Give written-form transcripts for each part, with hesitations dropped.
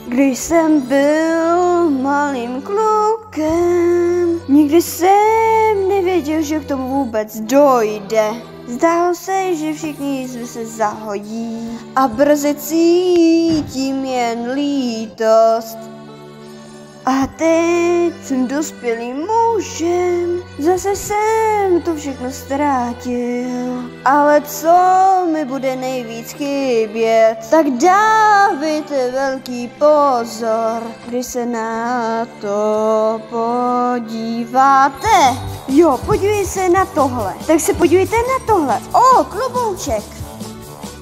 Když jsem byl malým klukem, nikdy jsem nevěděl, že k tomu vůbec dojde. Zdálo se, že všichni se zahodí a brzy cítím jen lítost. A teď jsem dospělým mužem, zase jsem to všechno ztratil. Ale co mi bude nejvíc chybět, tak dávejte velký pozor, když se na to podíváte. Jo, podívej se na tohle. Tak se podívejte na tohle. O, klobouček.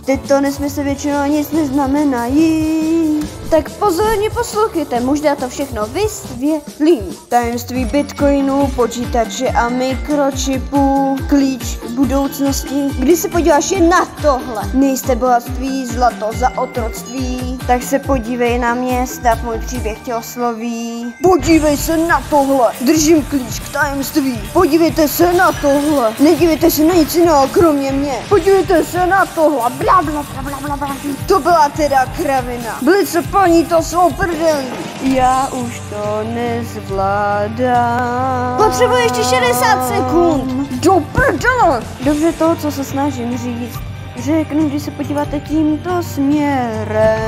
Tyto nesmysly většinou nic neznamenají. Tak pozorně poslouchejte, možná to všechno vysvětlím. Tajemství bitcoinů, počítače a mikročipů, klíč k budoucnosti. Když se podíváš jen na tohle, nejste bohatství, zlato za otroctví, tak se podívej na mě, snad můj příběh tě osloví. Podívej se na tohle, držím klíč k tajemství. Podívejte se na tohle, nedívejte se na nic jiného kromě mě. Podívejte se na tohle, bla bla bla bla bla bla. To byla teda kravina. Blice paní, to jsou prdeli. Já už to nezvládám. Potřebuji ještě 60 sekund. Do prdele. Dobře, to, co se snažím říct, řeknu, když se podíváte tímto směrem.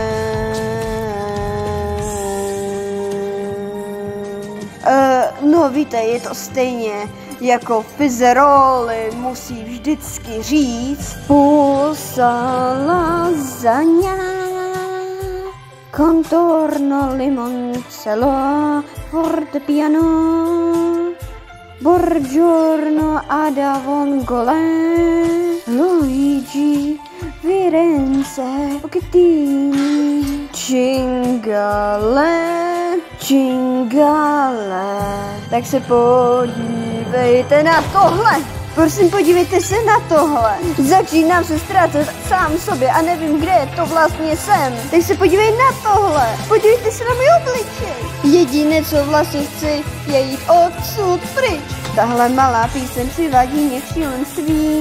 No víte, je to stejně jako Fizeroli musí vždycky říct pulsa lasagna, contorno limoncello, fortepiano, buongiorno ad avongole, Luigi, Firenze, Pochettini, Cingale. Tak se podívejte na tohle. Prosím, podívejte se na tohle. Začínám se ztrácet sám sobě a nevím, kde to vlastně jsem. Tak se podívej na tohle. Podívejte se na můj obličej. Jediné, co vlastně chci, je jít odsud pryč. Tahle malá píseň přivádí mě k šílenství.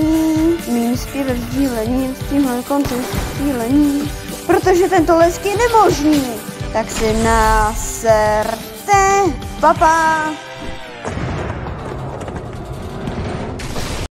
Mým zpěvem sdílením s tímhle koncem sdílení. Protože tento lesk je nemožný. Tak si naserte. Pa, pa.